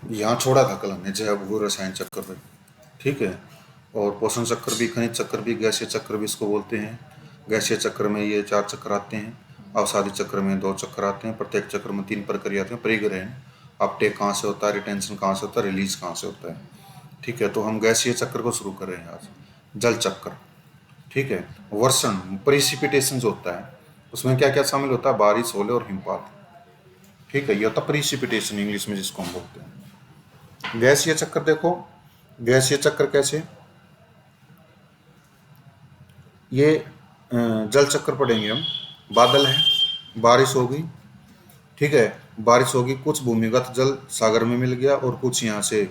यहाँ छोड़ा था कल हमने जैव भू रसायन चक्र पे, ठीक है। और पोषण चक्र भी, खनिज चक्र भी, गैसीय चक्र भी इसको बोलते हैं। गैसीय चक्र में ये 4 चक्र आते हैं, अवसादी चक्र में 2 चक्र आते हैं, प्रत्येक चक्र में 3 प्रक्रिया आती हैं। परिग्रहण, अपटेक कहाँ से होता है, रिटेंशन कहाँ से होता है, रिलीज कहाँ से होता है, ठीक है। तो हम गैसीय चक्र को शुरू कर रहे हैं आज। जल चक्र, ठीक है। वर्षण, प्रिसिपिटेशन जो होता है उसमें क्या क्या शामिल होता है, बारिश, ओले और हिमपात, ठीक है। ये होता है प्रिसिपिटेशन इंग्लिश में जिसको हम बोलते हैं। गैसीय चक्र देखो, गैसीय चक्र कैसे, ये जल चक्र पढ़ेंगे हम। बादल है, बारिश होगी, ठीक है। बारिश होगी, कुछ भूमिगत जल सागर में मिल गया और कुछ यहाँ से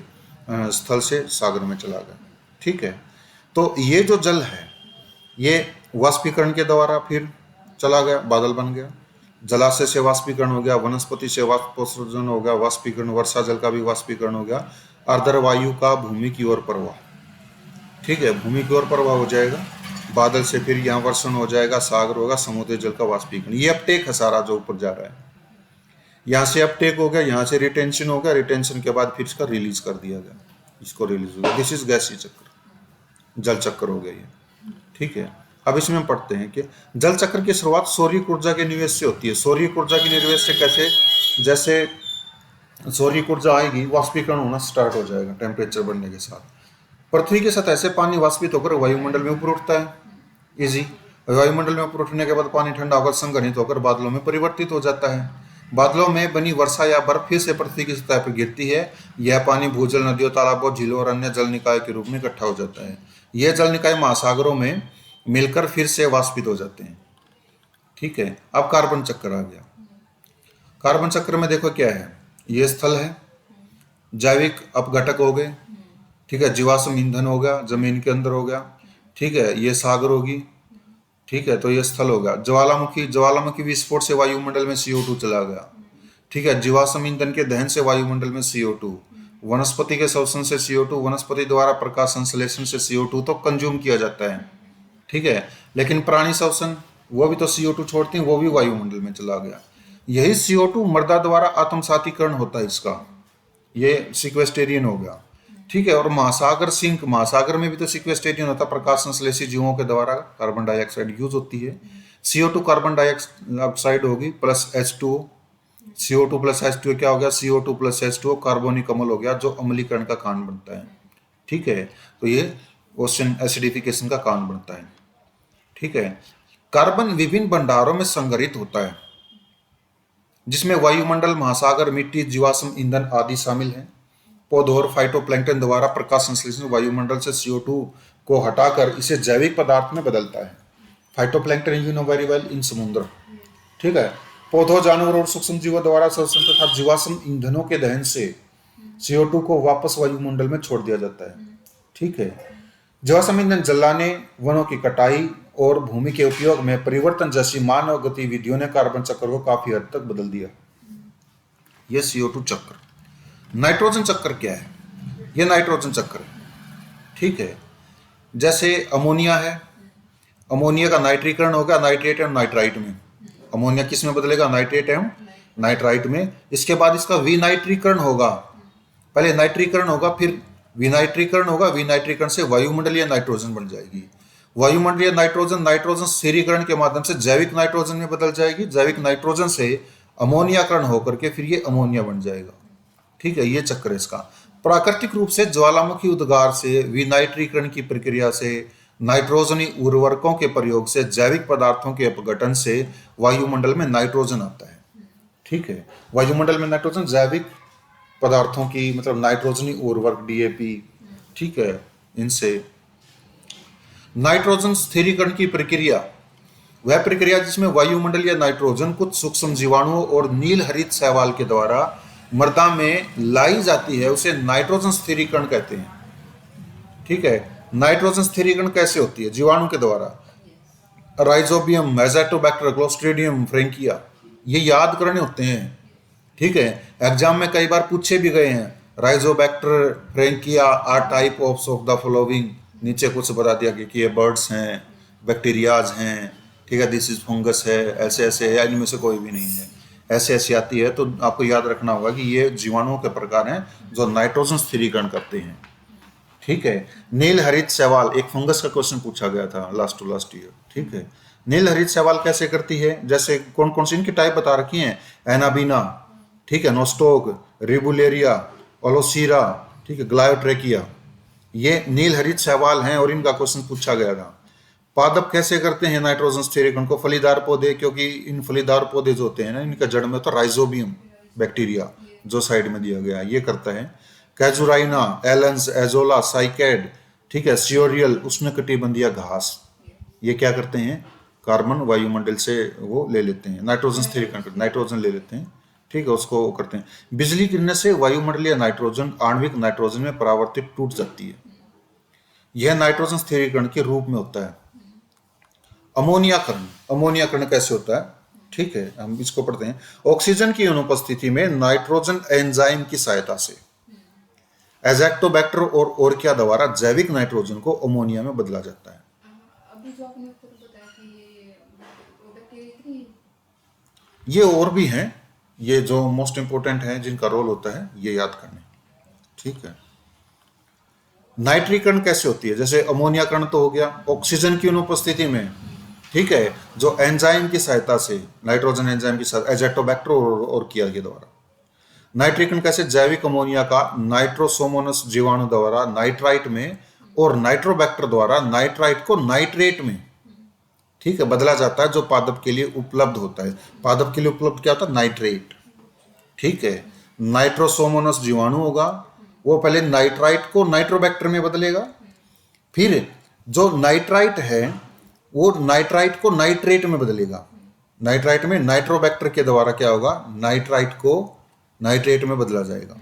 स्थल से सागर में चला गया, ठीक है। तो ये जो जल है ये वाष्पीकरण के द्वारा फिर चला गया, बादल बन गया। जलाशय से वाष्पीकरण हो गया, वनस्पति से वाष्पोत्सर्जन हो गया, वाष्पीकरण, वर्षा जल का भी वाष्पीकरण हो गया। आर्द्र वायु का भूमि की ओर प्रवाह, ठीक है, भूमि की ओर प्रवाह हो जाएगा। बादल से फिर यहाँ वर्षण हो जाएगा, सागर होगा, समुद्री जल का वाष्पीकरण। ये अपटेक है सारा जो ऊपर जा रहा है। यहाँ से अपटेक हो गया, यहाँ से रिटेंशन हो गया, रिटेंशन के बाद फिर इसका रिलीज कर दिया गया, इसको रिलीज हो गया। दिस इज गैसीय चक्र, जल चक्र हो गया ये, ठीक है। अब इसमें हम पढ़ते हैं कि जल चक्र की शुरुआत सौर्य ऊर्जा के निवेश से होती है। सौर्य ऊर्जा के निवेश से कैसे, जैसे सौर्य ऊर्जा आएगी, वाष्पीकरण होना स्टार्ट हो जाएगा टेम्परेचर बढ़ने के साथ। पृथ्वी की सतह से पानी वाष्पित होकर वायुमंडल में ऊपर उठता है, इजी। वायुमंडल में ऊपर उठने के बाद पानी ठंडा होकर संघनित होकर बादलों में परिवर्तित हो जाता है। बादलों में बनी वर्षा या बर्फ फिर से पृथ्वी की सतह पर गिरती है। यह पानी भूजल, नदियों, तालाबों, झीलों और अन्य जल निकाय के रूप में इकट्ठा हो जाता है। यह जल निकाय महासागरों में मिलकर फिर से वाष्पित हो जाते हैं, ठीक है। अब कार्बन चक्र आ गया। कार्बन चक्र में देखो क्या है, ये स्थल है, जैविक अपघटक हो गए, ठीक है। जीवाश्म ईंधन हो गया, जमीन के अंदर हो गया, ठीक है। ये सागर होगी, ठीक है। तो ये स्थल हो गया। ज्वालामुखी, ज्वालामुखी विस्फोट से वायुमंडल में CO2 चला गया, ठीक है। जीवाश्म ईंधन के दहन से वायुमंडल में CO2। वनस्पति के श्वसन से CO2, वनस्पति द्वारा प्रकाश संश्लेषण से CO2 तो कंज्यूम किया जाता है, ठीक है। लेकिन प्राणी श्वसन वो भी तो CO2 छोड़ते हैं, वो भी वायुमंडल में चला गया। यही CO2 मृदा द्वारा आत्मसातीकरण होता है इसका, ये सिक्वेस्टेरियन हो गया, ठीक है। और महासागर सिंक, महासागर में भी तो सिक्वेस्टेरियन होता है, प्रकाश संश्लेषी जीवों के द्वारा कार्बन डाइऑक्साइड यूज होती है। CO2 कार्बन डाइऑक्साइड होगी plus H2O, CO2 plus H2O क्या हो गया, CO2 प्लस H2O कार्बोनिक अम्ल हो गया, जो अम्लीकरण का कारण बनता है, ठीक है। तो ये ओशन एसिडिफिकेशन का कारण बनता है, ठीक है। कार्बन विभिन्न भंडारों में संग्रहित होता है, जिसमें वायुमंडल, महासागर, मिट्टी, जीवाश्म ईंधन आदि शामिल हैं। पौधों और फाइटोप्लैंक्टन द्वारा प्रकाश संश्लेषण वायुमंडल से CO2 को हटाकर इसे जैविक पदार्थ में बदलता है। Phytoplankton you know very well, in समुद्र, ठीक है। पौधों, जानवरों और सूक्ष्म जीवों द्वारा श्वसन तथा जीवाश्म ईंधनों के दहन से CO2 को वापस वायुमंडल में छोड़ दिया जाता है, ठीक है। जीवाश्म ईंधन जलाने, वनों की कटाई और भूमि के उपयोग में परिवर्तन जैसी मानव गतिविधियों ने कार्बन चक्र को काफी हद तक बदल दिया। यह CO2 चक्र। नाइट्रोजन चक्र क्या है, यह नाइट्रोजन चक्र है, ठीक है। जैसे अमोनिया है, अमोनिया का नाइट्रीकरण होगा नाइट्रेट एवं नाइट्राइट में। अमोनिया किस में बदलेगा, नाइट्रेट एवं नाइट्राइट में। इसके बाद इसका विनाइट्रीकरण होगा, पहले नाइट्रीकरण होगा फिर विनाइट्रीकरण होगा। विनाइट्रीकरण से वायुमंडलीय नाइट्रोजन बन जाएगी। वायुमंडलीय नाइट्रोजन, नाइट्रोजन स्थिरीकरण के माध्यम से जैविक नाइट्रोजन में बदल जाएगी। जैविक नाइट्रोजन से अमोनियाकरण होकर के फिर ये अमोनिया बन जाएगा, ठीक है। ये चक्र है इसका। प्राकृतिक रूप से ज्वालामुखी उद्गार से, विनाइट्रीकरण की प्रक्रिया से, नाइट्रोजनी उर्वरकों के प्रयोग से, जैविक पदार्थों के अपघटन से वायुमंडल में नाइट्रोजन आता है, ठीक है। वायुमंडल में नाइट्रोजन जैविक पदार्थों की, मतलब नाइट्रोजनी उर्वरक DAP, ठीक है, इनसे। नाइट्रोजन स्थिरीकरण की प्रक्रिया वह प्रक्रिया जिसमें वायुमंडलीय नाइट्रोजन कुछ सूक्ष्म जीवाणुओं और नील हरित शैवाल के द्वारा मृदा में लाई जाती है, उसे नाइट्रोजन स्थिरीकरण कहते हैं, ठीक है। नाइट्रोजन स्थिरीकरण कैसे होती है, जीवाणु के द्वारा। राइजोबियम, मेजोटोबैक्टर, क्लोस्ट्रीडियम, फ्रेंकिया, ये याद करने होते हैं, ठीक है। एग्जाम में कई बार पूछे भी गए हैं। Rhizobacter, Frankia are type of the following, नीचे कुछ बता दिया कि ये बर्ड्स हैं, बैक्टीरियाज हैं, ठीक है, दिस इज फंगस है, ऐसे ऐसे है, इनमें से कोई भी नहीं है। ऐसे ऐसी आती है, तो आपको याद रखना होगा कि ये जीवाणुओं के प्रकार हैं जो नाइट्रोजन स्थिरीकरण करते हैं। ठीक है। नील हरित शैवाल, एक फंगस का क्वेश्चन पूछा गया था लास्ट टू लास्ट ईयर। ठीक है। नील हरित शैवाल कैसे करती है, जैसे कौन कौन सी इनकी टाइप बता रखी है, एनाबीना, ठीक है, नोस्टोक, रिबुलेरिया, ओलोसीरा, ठीक है, ग्लायोट्रेकिया, ये नील हरित शैवाल हैं और इनका क्वेश्चन पूछा गया था। पादप कैसे करते हैं नाइट्रोजन स्थिरीकरण को, फलीदार पौधे, क्योंकि इन फलीदार पौधे जो होते हैं ना, इनका जड़ में होता है राइजोबियम बैक्टीरिया, जो साइड में दिया गया है, ये करता है। कैजुराइना, एलेंस, एजोला, साइकेड, ठीक है, सियोरियल, उष्णकटिबंधीय घास, ये क्या करते हैं, कार्बन वायुमंडल से वो ले लेते हैं, नाइट्रोजन स्थिरीकरण करते, नाइट्रोजन ले लेते हैं, ठीक है, उसको वो करते हैं। बिजली गिरने से वायुमंडलीय नाइट्रोजन आणविक नाइट्रोजन में परावर्तित टूट जाती है, यह नाइट्रोजन स्थिरीकरण के रूप में होता है। अमोनियाकरण, अमोनियाकरण कैसे होता है, ठीक है, हम इसको पढ़ते हैं। ऑक्सीजन की अनुपस्थिति में नाइट्रोजन एंजाइम की सहायता से एजेक्टोबैक्टर और क्या द्वारा जैविक नाइट्रोजन को अमोनिया में बदला जाता है। अभी जो आपने उत्तर बताया कि ये बैक्टीरिया, ये और भी हैं, ये जो मोस्ट इंपोर्टेंट हैं जिनका रोल होता है, ये याद करने। ठीक है। नाइट्रीकरण कैसे होती है, जैसे अमोनियाकरण तो हो गया ऑक्सीजन की अनुपस्थिति में, ठीक है, जो एंजाइम की सहायता से, नाइट्रोजन एंजाइम की सहायता, एजेक्टोबैक्टर और किया गया द्वारा। नाइट्रीकरण कैसे, जैविक अमोनिया का नाइट्रोसोमोनस जीवाणु द्वारा नाइट्राइट में और नाइट्रोबैक्टर द्वारा नाइट्राइट को नाइट्रेट में, ठीक है, बदला जाता है, जो पादप के लिए उपलब्ध होता है। पादप के लिए उपलब्ध क्या होता है, नाइट्रेट। ठीक है। नाइट्रोसोमोनस जीवाणु होगा, वो पहले नाइट्राइट को नाइट्रोबैक्टर में बदलेगा, फिर जो नाइट्राइट है वो नाइट्राइट को नाइट्रेट में बदलेगा, नाइट्राइट में नाइट्रोबैक्टर के द्वारा क्या होगा, नाइट्राइट को नाइट्रेट में बदला जाएगा।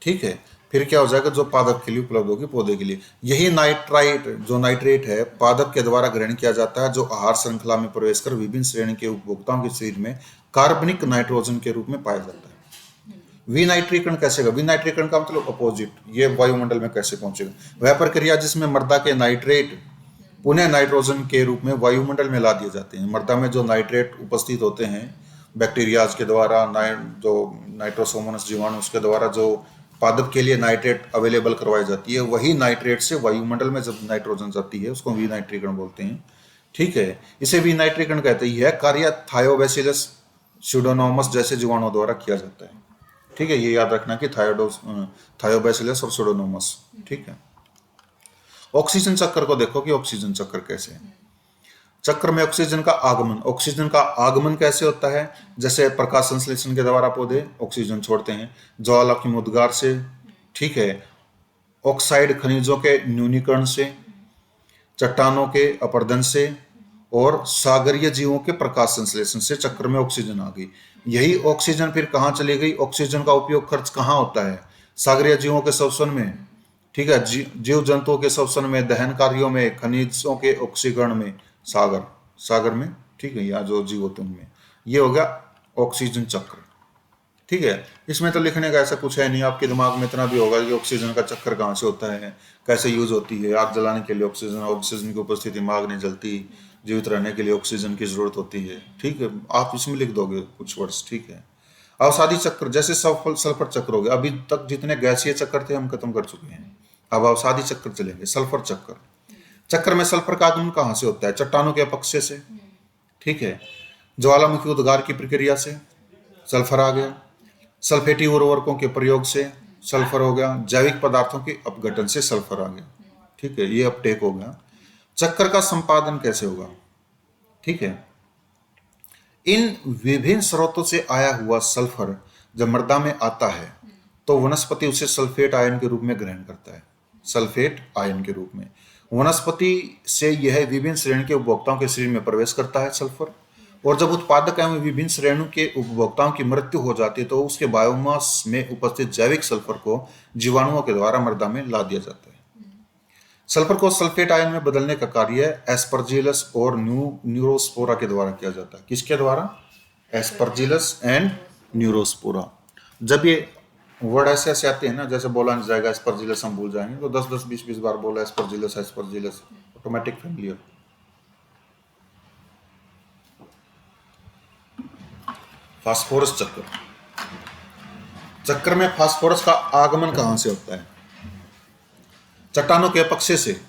ठीक है। फिर क्या हो जाएगा, जो पादप के लिए उपलब्ध होगी, पौधे के लिए। यही नाइट्राइट, जो नाइट्रेट है, पादप के द्वारा ग्रहण किया जाता है, जो आहार श्रृंखला में प्रवेश कर विभिन्न श्रेणी के उपभोक्ताओं के शरीर में कार्बनिक नाइट्रोजन के रूप में पाया जाता है। विनाइट्रीकरण कैसे होगा, विनाइट्रीकरण का मतलब अपोजिट, ये वायुमंडल में कैसे पहुंचेगा, वह प्रक्रिया जिसमें मृदा के नाइट्रेट पुनः नाइट्रोजन के रूप में वायुमंडल में ला दिए जाते हैं। मृदा में जो नाइट्रेट उपस्थित होते हैं बैक्टीरियाज के द्वारा, जो नाइट्रोसोमोनस जीवाणु, उसके द्वारा जो पादप के लिए नाइट्रेट अवेलेबल करवाई जाती है, वही नाइट्रेट से वायुमंडल में जब नाइट्रोजन जाती है, उसको विनाइट्रीकरण बोलते हैं। ठीक है। इसे विनाइट्रीकरण कहते हैं। यह कार्य थायोबैसिलस स्यूडोमोनास जैसे जीवाणुओं द्वारा किया जाता है। ठीक है, ये याद रखना कि थायोबैसिलस और स्यूडोमोनास। ठीक है। ऑक्सीजन चक्र को देखो कि ऑक्सीजन चक्र कैसे है। चक्र में ऑक्सीजन का आगमन, ऑक्सीजन का आगमन कैसे होता है, जैसे प्रकाश संश्लेषण के द्वारा पौधे ऑक्सीजन छोड़ते हैं, ज्वालामुखी उद्गार से, ठीक है, ऑक्साइड खनिजों के न्यूनीकरण से, चट्टानों के अपरदन से, और सागरीय जीवों के प्रकाश संश्लेषण से चक्र में ऑक्सीजन आ गई। यही ऑक्सीजन फिर कहाँ चली गई, ऑक्सीजन का उपयोग खर्च कहाँ होता है, सागरीय जीवों के श्वसन में, ठीक है, जीव जंतुओं के श्वसन में, दहन कार्यों में, खनिजों के ऑक्सीकरण में, सागर में, ठीक है, या जो जीव होते हैं उनमें। ये हो गया ऑक्सीजन चक्र। ठीक है। इसमें तो लिखने का ऐसा कुछ है नहीं, आपके दिमाग में इतना भी होगा कि ऑक्सीजन का चक्कर कहाँ से होता है, कैसे यूज होती है। आग जलाने के लिए ऑक्सीजन, ऑक्सीजन की उपस्थिति में आग नहीं जलती, जीवित रहने के लिए ऑक्सीजन की जरूरत होती है। ठीक है, आप इसमें लिख दोगे कुछ वर्ड्स। ठीक है। अवसादी चक्र, जैसे सल्फर चक्र हो गया, अभी तक जितने गैसीय चक्र थे हम खत्म कर चुके हैं, अब अवसादी चक्र चलेंगे। सल्फर चक्र, चक्र में सल्फर का आगमन कहाँ से होता है, चट्टानों के अपक्षय से, ठीक है, ज्वालामुखी उद्गार की प्रक्रिया से सल्फर आ गया, सल्फेटी उर्वरकों के प्रयोग से सल्फर हो गया, जैविक पदार्थों के अपघटन से सल्फर आ गया। ठीक है, ये अपटेक हो गया। चक्र का संपादन कैसे होगा, ठीक है, इन विभिन्न स्रोतों से आया हुआ सल्फर जब मृदा में आता है तो वनस्पति उसे सल्फेट आयन के रूप में ग्रहण करता है, सल्फेट आयन के रूप में। वनस्पति से यह विभिन्न श्रेणी के उपभोक्ताओं के शरीर में प्रवेश करता है सल्फर, और जब उत्पादक एवं विभिन्न श्रेणियों के उपभोक्ताओं की मृत्यु हो जाती है तो उसके बायोमास में उपस्थित जैविक सल्फर को जीवाणुओं के द्वारा मृदा में ला दिया जाता है। सल्फर को सल्फेट आयन में बदलने का कार्य एस्परजिलस और न्यूरोस्पोरा के द्वारा किया जाता है। किसके द्वारा, एस्परजिलस एंड न्यूरोस्पोरा। जब ये वर्ड ऐसे ऐसे आते हैं ना, जैसे बोला नहीं जाएगा एस्परजिलस, हम भूल जाएंगे, तो 10-10, 20-20 बार बोला Aspergillus, Aspergillus, automatic familiar. Phosphorus चक्र। चक्र में फास्फोरस का आगमन कहां से होता है? चट्टानों के अपक्षय से।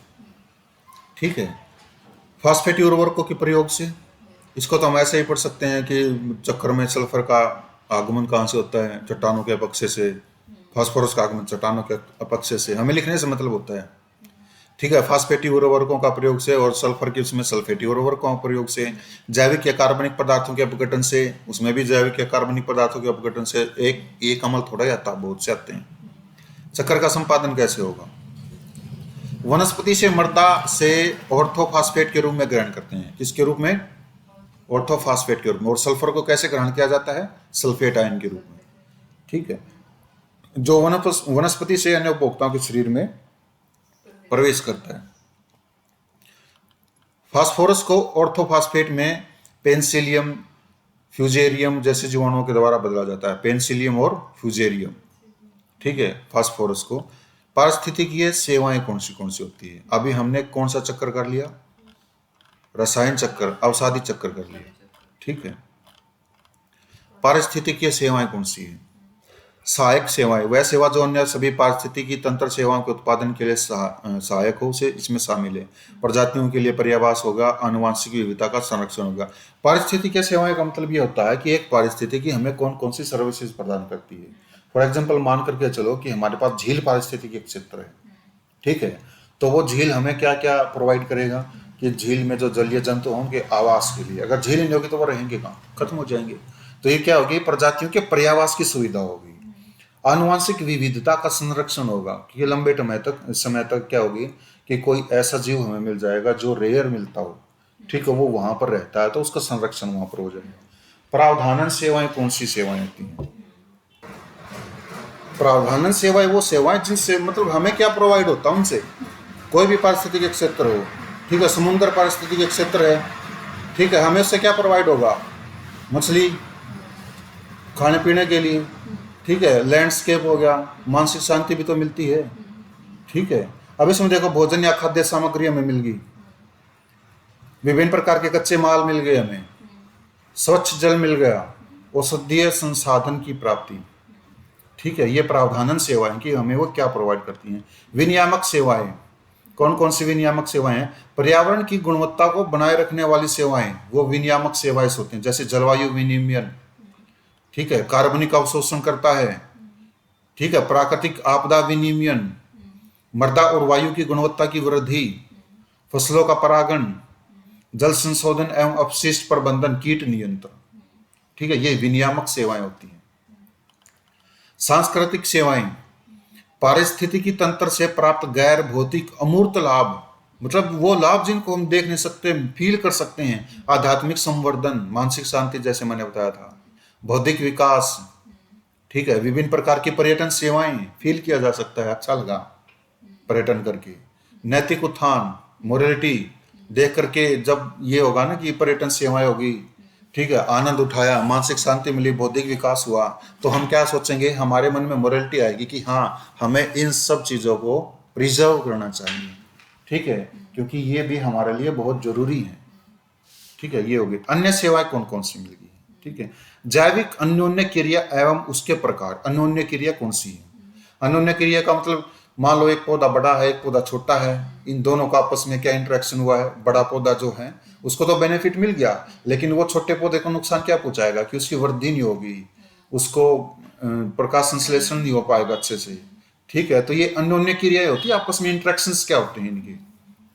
ठीक है, फास्फेटी उर्वरकों के प्रयोग से। इसको तो हम ऐसे ही पढ़ सकते हैं कि चक्र में सल्फर का आगमन कहां से होता है? चट्टानों के अपक्षय से। फास्फोरस का आगमन चट्टानों के अपक्षय से। हमें लिखने से मतलब होता है। ठीक है, फास्फेटी उर्वरकों का प्रयोग से और सल्फर के उसमें सल्फेटी उर्वरकों के प्रयोग से। जैविक या कार्बनिक पदार्थों के अपघटन से, उसमें भी जैविक या कार्बनिक पदार्थों के अपघटन से। एक अमल थोड़ा ही आता, बहुत से आते हैं। चक्कर का संपादन कैसे होगा? वनस्पति से मृदा से ऑर्थोफॉस्फेट के रूप में ग्रहण करते हैं। किसके रूप में? ऑर्थोफॉस्फेट के रूप में। और सल्फर को कैसे ग्रहण किया जाता है? सल्फेट आयन के रूप में। ठीक है, जो वनस्पति से अन्य उपभोक्ताओं के शरीर में प्रवेश करता है। फास्फोरस को ऑर्थोफॉस्फेट में पेनिसिलियम, फ्यूजेरियम जैसे जीवाणुओं के द्वारा बदला जाता है। पेनिसिलियम और फ्यूजेरियम। ठीक है, फास्फोरस को। पारिस्थितिकीय सेवाएं कौन सी होती है? अभी हमने कौन सा चक्कर कर लिया? रसायन चक्कर, अवसादी चक्कर कर लिया। ठीक है, पारिस्थितिकीय सेवाएं कौन सी है? सहायक सेवाएं, वह सेवा जो अन्य सभी पारिस्थितिकी तंत्र सेवाओं के उत्पादन के लिए सहायक हो, से इसमें शामिल है। प्रजातियों के लिए पर्यावास होगा, आनुवांशिक विविधता का संरक्षण होगा। पारिस्थितिकीय सेवाएं का मतलब ये होता है कि एक पारिस्थितिकी हमें कौन कौन सी सर्विसेज प्रदान करती है। फॉर एग्जाम्पल मान करके चलो कि हमारे पास झील पारिस्थितिकी क्षेत्र है। ठीक है, तो वो झील हमें क्या क्या प्रोवाइड करेगा कि झील में जो जलीय जंतु होंगे आवास के लिए, अगर झील नहीं होगी तो वो रहेंगे कहाँ? खत्म हो जाएंगे। तो ये क्या होगी? प्रजातियों के पर्यावास की सुविधा होगी। आनुवांशिक विविधता का संरक्षण होगा कि ये लंबे समय तक क्या होगी कि कोई ऐसा जीव हमें मिल जाएगा जो रेयर मिलता हो। ठीक है, वो वहां पर रहता है तो उसका संरक्षण वहां पर हो जाएगा। प्रावधानन सेवाएं कौन सी सेवाएं होती हैं? प्रावधानन सेवाएं वो सेवाएं जिनसे मतलब हमें क्या प्रोवाइड होता है उनसे। कोई भी पारिस्थितिक क्षेत्र हो, ठीक है, समुद्र पारिस्थितिक क्षेत्र है, ठीक है, हमें उससे क्या प्रोवाइड होगा? मछली खाने पीने के लिए। ठीक है, लैंडस्केप हो गया, मानसिक शांति भी तो मिलती है। ठीक है, अब इसमें देखो भोजन या खाद्य सामग्री हमें मिल गई, विभिन्न प्रकार के कच्चे माल मिल गए हमें, स्वच्छ जल मिल गया, औषधीय संसाधन की प्राप्ति। ठीक है, ये प्रावधानन सेवाएं कि हमें वो क्या प्रोवाइड करती हैं। विनियामक सेवाएं, कौन कौन सी विनियामक सेवाएं हैं? पर्यावरण की गुणवत्ता को बनाए रखने वाली सेवाएं, वो विनियामक सेवाएं होती हैं। जैसे जलवायु विनियमन, ठीक है, कार्बनिक अवशोषण करता है। ठीक है, प्राकृतिक आपदा विनियमन, मृदा और वायु की गुणवत्ता की वृद्धि, फसलों का परागण, जल संशोधन एवं अपशिष्ट प्रबंधन, कीट नियंत्रण। ठीक है, ये विनियामक सेवाएं होती हैं। सांस्कृतिक सेवाएं, पारिस्थितिकी तंत्र से प्राप्त गैर भौतिक अमूर्त लाभ, मतलब वो लाभ जिनको हम देख नहीं सकते, फील कर सकते हैं। आध्यात्मिक संवर्धन, मानसिक शांति, जैसे मैंने बताया था, बौद्धिक विकास। ठीक है, विभिन्न प्रकार की पर्यटन सेवाएं, फील किया जा सकता है, अच्छा लगा पर्यटन करके। नैतिक उत्थान, मोरलिटी देख करके जब ये होगा ना कि पर्यटन सेवाएं होगी, ठीक है, आनंद उठाया, मानसिक शांति मिली, बौद्धिक विकास हुआ, तो हम क्या सोचेंगे? हमारे मन में मोरलिटी आएगी कि हाँ, हमें इन सब चीज़ों को प्रिजर्व करना चाहिए। ठीक है, क्योंकि ये भी हमारे लिए बहुत जरूरी है। ठीक है, ये होगी। अन्य सेवाएं कौन कौन सी मिलेगी? ठीक है, जैविक अन्योन्य क्रिया एवं उसके प्रकार। अन्योन्य क्रिया कौन सी है? अन्योन्य क्रिया का मतलब मान लो एक पौधा बड़ा है, एक पौधा छोटा है, इन दोनों का आपस में क्या इंटरेक्शन हुआ है? बड़ा पौधा जो है उसको तो बेनिफिट मिल गया, लेकिन वो छोटे पौधे को नुकसान क्या पहुंचाएगा कि उसकी वृद्धि नहीं होगी, उसको प्रकाश संश्लेषण नहीं हो पाएगा अच्छे से। ठीक है, तो ये अन्योन्य क्रिया होती है, आपस में इंटरेक्शंस क्या होते हैं इनके।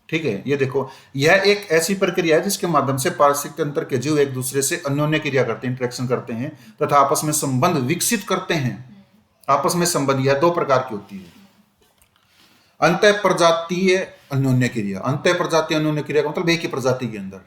ठीक है, ये देखो, यह एक ऐसी प्रक्रिया है जिसके माध्यम से पारिस्थितिक तंत्र के जीव एक दूसरे से अन्योन्य क्रिया करते हैं, इंटरेक्शन करते हैं तथा आपस में संबंध विकसित करते हैं। आपस में संबंध यह दो प्रकार की होती है। अंतः प्रजातीय अन्योन्य क्रिया, अंतः प्रजातीय अन्योन्य क्रिया का मतलब एक ही प्रजाति के अंदर।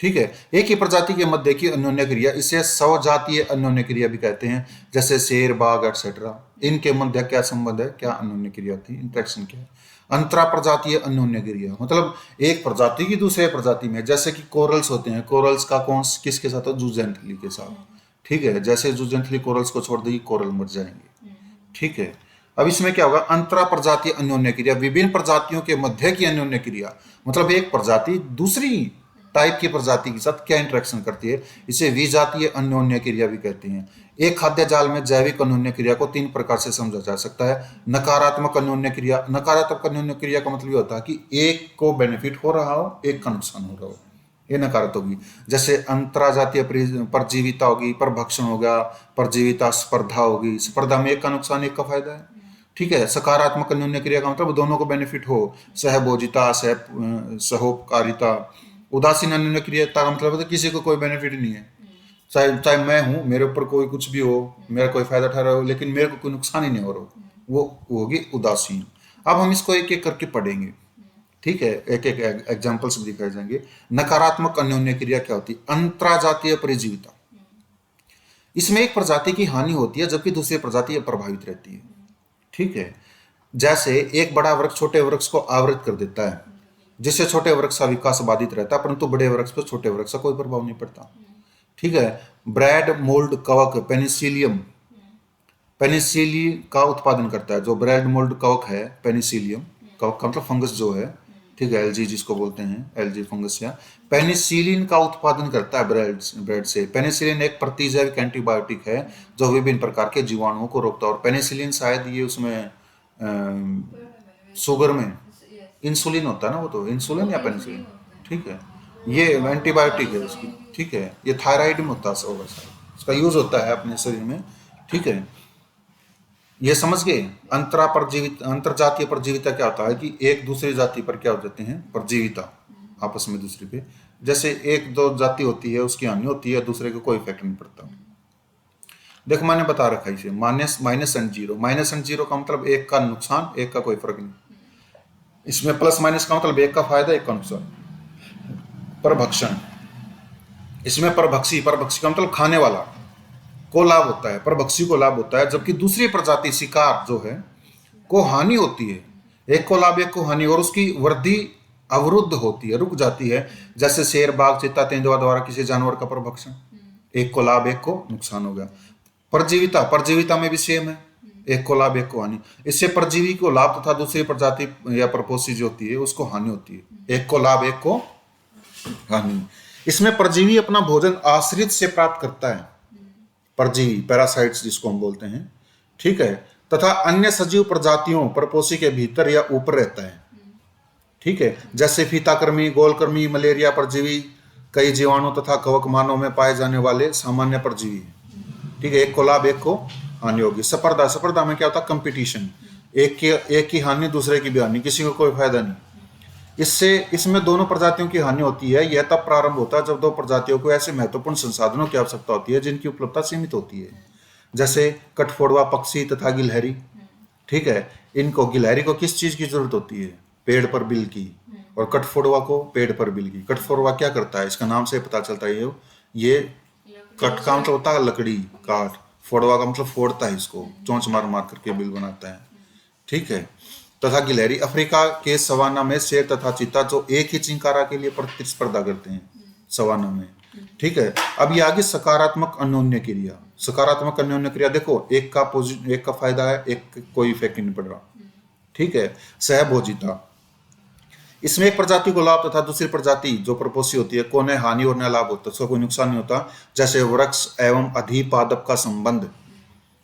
ठीक है, एक ही प्रजाति के मध्य की अन्योन्य क्रिया, इसे स्वजातीय अन्योन्य क्रिया भी कहते हैं। जैसे शेर, बाघ एक्सेट्रा, इनके मध्य क्या संबंध है, क्या अन्योन्य क्रिया होती है, इंटरेक्शन क्या है। अंतरा प्रजातीय अन्योन्य क्रिया मतलब एक प्रजाति की दूसरे प्रजाति में, जैसे कि कोरल्स होते हैं, कोरल्स का कौन किसके साथ है? जूजेंटली के साथ। ठीक है, जैसे जूजेंटली कोरल्स को छोड़ देगी, कोरल मर जाएंगे। ठीक है, अब इसमें क्या होगा? अंतरा प्रजातीय अन्योन्य क्रिया, विभिन्न प्रजातियों के मध्य की अन्योन्य क्रिया, मतलब एक प्रजाति दूसरी टाइप की प्रजाति के साथ क्या इंटरेक्शन करती है, इसे विजातीय अन्योन्य क्रिया भी कहते हैं। एक खाद्य जाल में जैविक अन्योन्य क्रिया को 3 प्रकार से समझा जा सकता है। नकारात्मक अन्योन्य क्रिया, नकारात्मक अन्योन्य क्रिया का मतलब ये होता है कि एक को बेनिफिट हो रहा हो, एक का नुकसान हो रहा हो, ये नकारात्मक होगी। जैसे अंतराजातीय परजीविता होगी, परभक्षण होगा, परजीविता स्पर्धा होगी, स्पर्धा में एक का नुकसान एक का फायदा है। ठीक है। सकारात्मक अन्योन्य क्रिया का मतलब दोनों को बेनिफिट हो, सहभोजिता, सहोपकारिता। उदासीन अन्योन्य क्रिया का मतलब है किसी को कोई बेनिफिट नहीं है, चाहे चाहे मैं हूँ, मेरे ऊपर कोई कुछ भी हो, मेरा कोई फायदा उठा रहा हो, लेकिन मेरे को कोई नुकसान ही नहीं हो रहा हो, वो होगी उदासीन। अब हम इसको एक एक करके पढ़ेंगे। ठीक है, एक एक एग्जाम्पल्स भी दिखाए जाएंगे। नकारात्मक अन्योन्य क्रिया क्या होती है? अंतराजातीय परिजीविता। इसमें एक प्रजाति की हानि होती है जबकि दूसरी प्रजाति प्रभावित रहती है। ठीक है। जैसे एक बड़ा वृक्ष छोटे वृक्ष को आवृत कर देता है, जिससे छोटे वृक्ष का विकास बाधित रहता है, परंतु बड़े वृक्ष पर छोटे वृक्ष का कोई प्रभाव नहीं पड़ता। ठीक है। ब्रेड मोल्ड कवक पेनिसिलियम, पेनिसिलिन का उत्पादन करता है। जो ब्रेड मोल्ड कवक है, पेनिसिलियम कवक का मतलब फंगस जो है, ठीक है, एलजी जिसको बोलते हैं, एलजी फंगस, या पेनिसिलिन का उत्पादन करता है ब्रेड से। पेनिसिलिन एक प्रतिजैविक एंटीबायोटिक है जो विभिन्न प्रकार के जीवाणुओं को रोकता है। और पेनिसिलिन शायद ये उसमें शुगर में इंसुलिन होता है ना, वो तो इंसुलिन या पेनिसिलिन, ठीक है, ये एंटीबायोटिक है उसकी। ठीक है। ये थायराइड में होता है, होगा शायद, इसका यूज होता है अपने शरीर में। ठीक है। ये समझ गए। अंतरजातीय परजीविता क्या होता है कि एक दूसरी जाति पर क्या हो जाते हैं, परजीविता आपस में दूसरे पे। जैसे एक दो जाति होती है उसकी हानि होती है, दूसरे को कोई इफेक्ट नहीं पड़ता। देखो मैंने बता रखा है इसे, minus and zero. Minus and zero का मतलब एक का नुकसान एक का कोई फर्क नहीं। इसमें प्लस माइनस का मतलब एक का फायदा एक का नुकसान। परभक्षण, इसमें परभक्षी, परभक्षी का मतलब खाने वाला को लाभ होता है, परभक्षी को लाभ होता है, जबकि दूसरी प्रजाति शिकार जो है को हानि होती है। एक को लाभ एक को हानि, और उसकी वृद्धि अवरुद्ध होती है, रुक जाती है। जैसे शेर, बाघ, चीता, तेंदुआ द्वारा किसी जानवर का परभक्षण, एक को लाभ एक को नुकसान हो गया। परजीविता, परजीविता में भी सेम है, एक को लाभ एक को हानि। इससे परजीवी को लाभ तथा दूसरी प्रजाति या प्रपोसी जो होती है उसको हानि होती है। एक को लाभ एक को हानि। इसमें परजीवी अपना भोजन आश्रित से प्राप्त करता है, परजीवी, पैरासाइट्स जिसको हम बोलते हैं। ठीक है। तथा अन्य सजीव प्रजातियों परपोषी के भीतर या ऊपर रहता है। ठीक है। जैसे फीताकृमि, गोलकृमि, मलेरिया परजीवी कई जीवाणु तथा कवक मानव में पाए जाने वाले सामान्य परजीवी। ठीक है। एक को लाभ एक को हानि होगी। स्पर्धा, स्पर्धा में क्या होता है, कंपटीशन, एक की हानि दूसरे की भी हानि, किसी को कोई फायदा नहीं। इसमें दोनों प्रजातियों की हानि होती है। यह तब प्रारंभ होता है जब दो प्रजातियों को ऐसे महत्वपूर्ण संसाधनों की आवश्यकता होती है जिनकी उपलब्धता सीमित होती है। जैसे कठफोड़वा पक्षी तथा गिलहरी। ठीक है। इनको, गिलहरी को किस चीज की जरूरत होती है, पेड़ पर बिल की, और कठफोड़वा को पेड़ पर बिल की। कठफोड़वा क्या करता है, इसका नाम से पता चलता है, ये कट का मतलब होता है लकड़ी, काठ, फोड़वा का मतलब फोड़ता है इसको, चोंच मार मार करके बिल बनाता है। ठीक है। तथा गिलहरी, अफ्रीका के सवाना में शेर तथा चीता जो एक ही चिंकारा के लिए प्रतिस्पर्धा करते हैं सवाना में। ठीक है। अब ये आगे सकारात्मक अन्योन्य क्रिया। सकारात्मक अन्योन्य क्रिया देखो, एक का फायदा है, एक कोई इफेक्ट नहीं पड़ रहा। ठीक है। सहभोजिता, इसमें एक प्रजाति को लाभ तथा दूसरी प्रजाति जो प्रपोषी होती है को न हानि और न लाभ होता है, उसका कोई नुकसान नहीं होता। जैसे वृक्ष एवं अधिपादप का संबंध।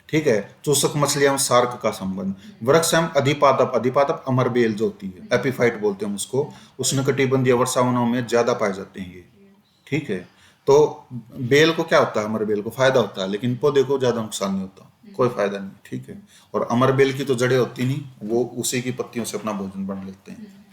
ठीक है। चूसक मछली एवं शार्क का संबंध। वृक्ष एवं अधिपादप, अधिपादप अमरबेल जो होती है, एपिफाइट बोलते हैं हम उसको, उष्णकटिबंधीय वर्षावनों में ज्यादा पाए जाते हैं ये। ठीक है। तो बेल को क्या होता है, अमरबेल को फायदा होता है, लेकिन पौधे को ज्यादा नुकसान नहीं होता, कोई फायदा नहीं। ठीक है। और अमरबेल की तो जड़ें होती नहीं, वो उसी की पत्तियों से अपना भोजन बना लेते हैं।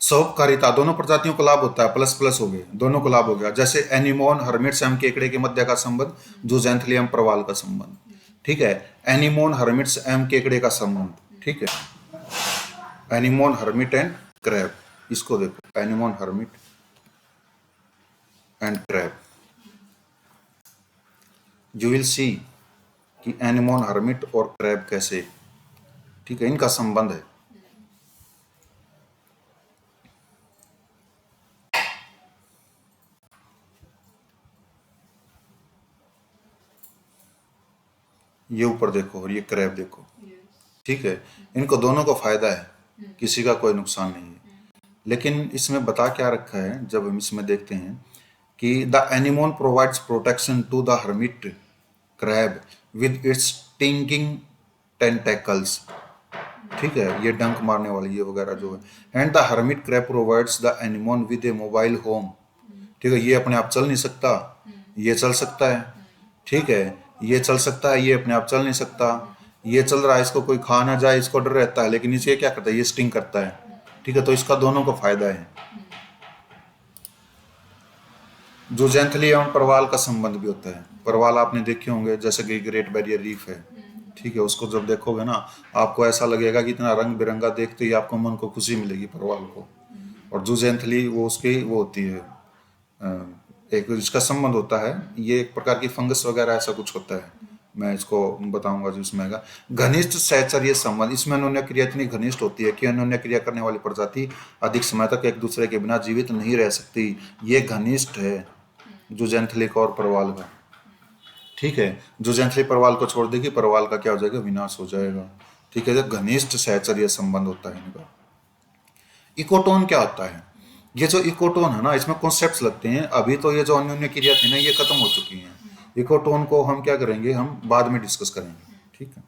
सौपकारिता, दोनों प्रजातियों को लाभ होता है, प्लस प्लस हो गए, दोनों को लाभ हो गया। जैसे एनिमोन हर्मिट्स एवं केकड़े के मध्य का संबंध, जूजेंथलियम प्रवाल का संबंध। ठीक है। एनिमोन हर्मिट्स एवं केकड़े का संबंध। ठीक है। एनिमोन हर्मिट एंड क्रैब, इसको देखो, anemone hermit and crab, you will see कि एनिमोन हर्मिट और क्रैब कैसे, ठीक है, इनका संबंध है। ये ऊपर देखो और ये क्रैब देखो। ठीक है। इनको दोनों को फायदा है, किसी का कोई नुकसान नहीं है। लेकिन इसमें बता क्या रखा है जब हम इसमें देखते हैं कि the anemone provides protection to the hermit crab with its stinging tentacles. ठीक है, ये डंक मारने वाली ये वगैरह जो है। And the hermit crab provides the anemone with A mobile home. ठीक है, ये अपने आप चल नहीं सकता, ये चल सकता है। ठीक है, ये चल सकता है, ये अपने आप चल नहीं सकता। ये चल रहा है, इसको कोई खा ना जाए, इसको डर रहता है, लेकिन इसे क्या करता है, ये स्टिंग करता है। ठीक है, तो इसका दोनों को फायदा है। जूजेंथली एवं परवाल का संबंध भी होता है। परवाल आपने देखे होंगे, जैसे कि ग्रेट बैरियर रीफ है। ठीक है, उसको जब देखोगे ना, आपको ऐसा लगेगा कि इतना रंग बिरंगा देखते ही आपको मन को खुशी मिलेगी परवाल को। और जूजेंथली वो उसकी वो होती है, एक इसका संबंध होता है, ये एक प्रकार की फंगस वगैरह ऐसा कुछ होता है। मैं इसको बताऊंगा जो इसमें आएगा। घनिष्ठ सहचर्य संबंध, इसमें अन्योन्य क्रिया इतनी घनिष्ठ होती है कि अन्योन्य क्रिया करने वाली प्रजाति अधिक समय तक एक दूसरे के बिना जीवित नहीं रह सकती। ये घनिष्ठ है जूजेंथली का और परवाल का। ठीक है, जूजेंथली परवाल को छोड़ देगी, परवाल का क्या हो जाएगा, विनाश हो जाएगा। ठीक है, जब घनिष्ठ सहचर्य संबंध होता है इनका। इकोटोन क्या होता है? ये जो इकोटोन है ना, इसमें कॉन्सेप्ट्स लगते हैं। अभी तो ये जो अन्योन्य क्रिया थी ना, ये खत्म हो चुकी हैं। इकोटोन को हम क्या करेंगे, हम बाद में डिस्कस करेंगे। ठीक है।